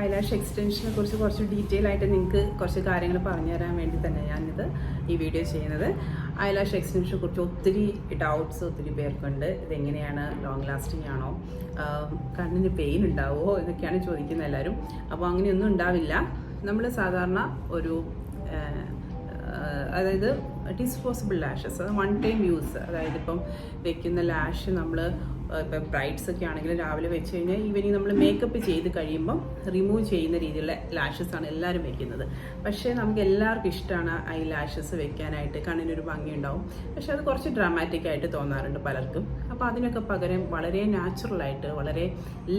Eyelash എക്സ്റ്റൻഷനെ കുറിച്ച് കുറച്ച് detail ആയിട്ട് നിങ്ങൾക്ക് കുറച്ച് കാര്യങ്ങൾ പറഞ്ഞു തരാൻ വേണ്ടി തന്നെ ഞാനിത് ഈ വീഡിയോ ചെയ്യുന്നത്. ഐലാഷ് എക്സ്റ്റൻഷനെ കുറിച്ച് ഒത്തിരി ഡൗട്ട്സ് ഒത്തിരി പേർക്കുണ്ട്. ഇതെങ്ങനെയാണ്, ലോങ് ലാസ്റ്റിംഗ് ആണോ, കണ്ണിന് പെയിൻ ഉണ്ടാവുമോ ഇതൊക്കെയാണ് ചോദിക്കുന്നത് എല്ലാവരും. അപ്പോൾ അങ്ങനെയൊന്നും ഉണ്ടാവില്ല. നമ്മൾ സാധാരണ ഒരു അതായത് ഡിസ്പോസിബിൾ ലാഷസ്, അത് വൺ ടൈം യൂസ്. അതായത് ഇപ്പം വെക്കുന്ന ലാഷ് നമ്മൾ ഇപ്പം ബ്രൈഡ്സ് ഒക്കെ ആണെങ്കിൽ രാവിലെ വെച്ച് കഴിഞ്ഞാൽ ഈവനിങ് നമ്മൾ മേക്കപ്പ് ചെയ്ത് കഴിയുമ്പം റിമൂവ് ചെയ്യുന്ന രീതിയിലുള്ള ലാഷസാണ് എല്ലാവരും വെക്കുന്നത്. പക്ഷേ നമുക്ക് എല്ലാവർക്കും ഇഷ്ടമാണ് ഐ ലാഷസ് വെക്കാനായിട്ട്, കണ്ണിനൊരു ഭംഗി ഉണ്ടാവും. പക്ഷെ അത് കുറച്ച് ഡ്രാമാറ്റിക് ആയിട്ട് തോന്നാറുണ്ട് പലർക്കും. അപ്പോൾ അതിനൊക്കെ പകരം വളരെ നാച്ചുറലായിട്ട്, വളരെ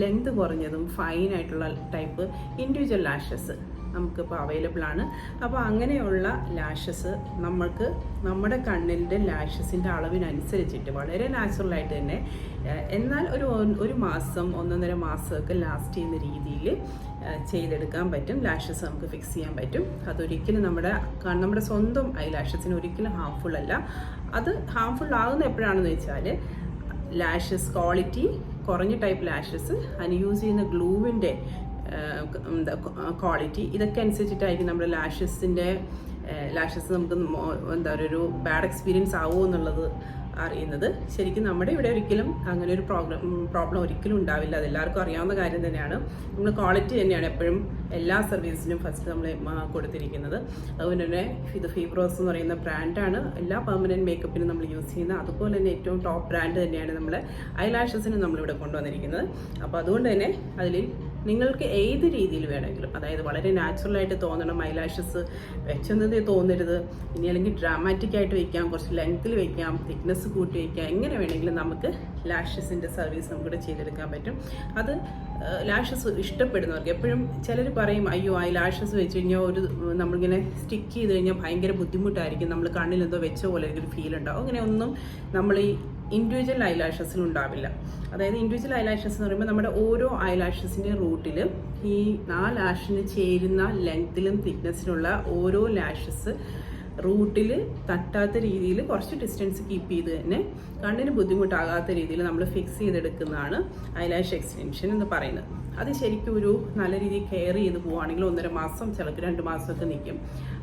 ലെങ്ത് കുറഞ്ഞതും ഫൈനായിട്ടുള്ള ടൈപ്പ് ഇൻഡിവിജ്വൽ ലാഷസ് നമുക്കിപ്പോൾ അവൈലബിൾ ആണ്. അപ്പോൾ അങ്ങനെയുള്ള ലാഷസ് നമ്മൾക്ക് നമ്മുടെ കണ്ണിൻ്റെ ലാഷസിൻ്റെ അളവിനനുസരിച്ചിട്ട് വളരെ നാച്ചുറലായിട്ട് തന്നെ, എന്നാൽ ഒരു മാസം 1.5 മാസമൊക്കെ ലാസ്റ്റ് ചെയ്യുന്ന രീതിയിൽ ചെയ്തെടുക്കാൻ പറ്റും. ലാഷസ് നമുക്ക് ഫിക്സ് ചെയ്യാൻ പറ്റും. അതൊരിക്കലും നമ്മുടെ സ്വന്തം ഐ ലാഷസിന് ഒരിക്കലും ഹാംഫുൾ അല്ല. അത് ഹാംഫുൾ ആകുന്ന എപ്പോഴാണെന്ന് വെച്ചാൽ ലാഷസ് ക്വാളിറ്റി കുറഞ്ഞ ടൈപ്പ് ലാഷസ്, അതിന് യൂസ് ചെയ്യുന്ന ഗ്ലൂവിൻ്റെ ക്വാളിറ്റി, ഇതൊക്കെ അനുസരിച്ചിട്ടായിരിക്കും നമ്മുടെ ലാഷസ് നമുക്ക് എന്താ പറയുക, ഒരു ബാഡ് എക്സ്പീരിയൻസ് ആവുമോ എന്നുള്ളത് അറിയുന്നത്. ശരിക്കും നമ്മുടെ ഇവിടെ ഒരിക്കലും അങ്ങനെ ഒരു പ്രോബ്ലം ഒരിക്കലും ഉണ്ടാവില്ല. അതെല്ലാവർക്കും അറിയാവുന്ന കാര്യം തന്നെയാണ്. നമ്മൾ ക്വാളിറ്റി തന്നെയാണ് എപ്പോഴും എല്ലാ സർവീസിനും ഫസ്റ്റ് നമ്മൾ കൊടുത്തിരിക്കുന്നത്. അതുകൊണ്ട് തന്നെ ഇത് ഫീബ്രോസ് എന്ന് പറയുന്ന ബ്രാൻഡാണ് എല്ലാ പെർമനൻറ്റ് മേക്കപ്പിനും നമ്മൾ യൂസ് ചെയ്യുന്നത്. അതുപോലെ തന്നെ ഏറ്റവും ടോപ്പ് ബ്രാൻഡ് തന്നെയാണ് നമ്മൾ ഐ ലാഷസിനും നമ്മളിവിടെ കൊണ്ടുവന്നിരിക്കുന്നത്. അപ്പോൾ അതുകൊണ്ട് തന്നെ അതിൽ നിങ്ങൾക്ക് ഏത് രീതിയിൽ വേണമെങ്കിലും, അതായത് വളരെ നാച്ചുറലായിട്ട് തോന്നണം, ഐ ലാഷസ് വെച്ചെന്നതേ തോന്നരുത്, ഇനി അല്ലെങ്കിൽ ഡ്രാമാറ്റിക് ആയിട്ട് വയ്ക്കാം, കുറച്ച് ലെങ്ത്തിൽ വയ്ക്കാം, തിക്നെസ് കൂട്ടി വയ്ക്കാം, എങ്ങനെ വേണമെങ്കിലും നമുക്ക് ലാഷസിൻ്റെ സർവീസ് നമുക്കിവിടെ ചെയ്തെടുക്കാൻ പറ്റും. അത് ലാഷസ് ഇഷ്ടപ്പെടുന്നവർക്ക്, എപ്പോഴും ചിലർ പറയും അയ്യോ ഐ ലാഷസ് വെച്ച് കഴിഞ്ഞാൽ നമ്മളിങ്ങനെ സ്റ്റിക്ക് ചെയ്ത് കഴിഞ്ഞാൽ ഭയങ്കര ബുദ്ധിമുട്ടായിരിക്കും, നമ്മൾ കണ്ണിൽ എന്തോ വെച്ച പോലെ ഒരു ഫീൽ ഉണ്ടാവും. അങ്ങനെയൊന്നും നമ്മൾ ഈ ഇൻഡിവിജ്വൽ ഐ ലാഷസിൽ ഉണ്ടാവില്ല. അതായത് ഇൻഡിവിജ്വൽ ഐ ലാഷസ് എന്ന് പറയുമ്പോൾ നമ്മുടെ ഓരോ ഐ ലാഷസിൻ്റെ റൂട്ടിൽ ഈ ആ ലാഷിന് ചേരുന്ന ലെങ്ത്തിലും തിക്നെസ്സിലുള്ള ഓരോ ലാഷസ് റൂട്ടിൽ തട്ടാത്ത രീതിയിൽ കുറച്ച് ഡിസ്റ്റൻസ് കീപ്പ് ചെയ്ത് തന്നെ കണ്ണിന് ബുദ്ധിമുട്ടാകാത്ത രീതിയിൽ നമ്മൾ ഫിക്സ് ചെയ്തെടുക്കുന്നതാണ് ഐലാഷ് എക്സ്റ്റൻഷൻ എന്ന് പറയുന്നത്. അത് ശരിക്കും ഒരു നല്ല രീതിയിൽ കെയർ ചെയ്ത് പോവുകയാണെങ്കിൽ 1.5 മാസം, ചിലർക്ക് 2 മാസമൊക്കെ നിൽക്കും.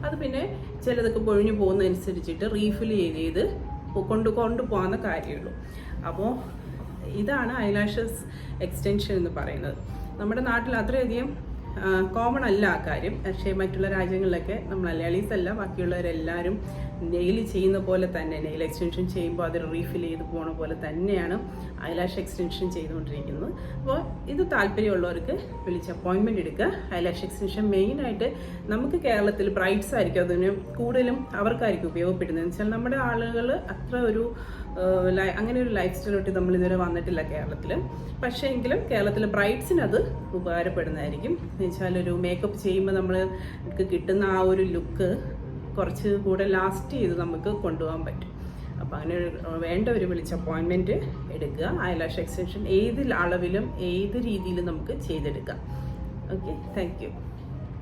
അത് പിന്നെ ചിലതൊക്കെ പൊഴിഞ്ഞു പോകുന്നതനുസരിച്ചിട്ട് റീഫിൽ ചെയ്ത് കൊണ്ടുപോകാവുന്ന കാര്യമുള്ളൂ. അപ്പോൾ ഇതാണ് ഐലാഷസ് എക്സ്റ്റൻഷൻ എന്ന് പറയുന്നത്. നമ്മുടെ നാട്ടിൽ അത്രയധികം കോമൺ അല്ല ആ കാര്യം. പക്ഷേ മറ്റുള്ള രാജ്യങ്ങളിലൊക്കെ നമ്മൾ മലയാളീസ് അല്ല, ബാക്കിയുള്ളവരെല്ലാവരും നെയിൽ ചെയ്യുന്ന പോലെ തന്നെ, നെയിൽ എക്സ്റ്റൻഷൻ ചെയ്യുമ്പോൾ അത് റീഫിൽ ചെയ്ത് പോണ പോലെ തന്നെയാണ് ഐലാഷ് എക്സ്റ്റൻഷൻ ചെയ്തുകൊണ്ടിരിക്കുന്നത്. അപ്പോൾ ഇത് താല്പര്യമുള്ളവർക്ക് വിളിച്ച് അപ്പോയിൻമെൻറ്റ് എടുക്കുക. ഐലാഷ് എക്സ്റ്റൻഷൻ മെയിനായിട്ട് നമുക്ക് കേരളത്തിൽ ബ്രൈഡ്സ് ആയിരിക്കും അതിന് കൂടുതലും അവർക്കായിരിക്കും ഉപയോഗപ്പെടുന്നത്. എന്ന് വെച്ചാൽ നമ്മുടെ ആളുകൾ അത്ര ഒരു അങ്ങനെ ഒരു ലൈഫ് സ്റ്റൈലോട്ട് നമ്മൾ ഇതുവരെ വന്നിട്ടില്ല കേരളത്തിൽ. പക്ഷേ എങ്കിലും കേരളത്തിലെ ബ്രൈഡ്സിന് അത് ഉപകാരപ്പെടുന്നതായിരിക്കും. എന്ന് വെച്ചാൽ ഒരു മേക്കപ്പ് ചെയ്യുമ്പോൾ നമുക്ക് കിട്ടുന്ന ആ ഒരു ലുക്ക് കുറച്ച് കൂടെ ലാസ്റ്റ് ചെയ്ത് നമുക്ക് കൊണ്ടുപോകാൻ പറ്റും. അപ്പോൾ അങ്ങനെ വേണ്ടവർ വിളിച്ച് അപ്പോയിൻമെൻറ്റ് എടുക്കുക. ഐലാഷ് എക്സ്റ്റൻഷൻ ഏത് അളവിലും ഏത് രീതിയിലും നമുക്ക് ചെയ്തെടുക്കാം. Okay, thank you.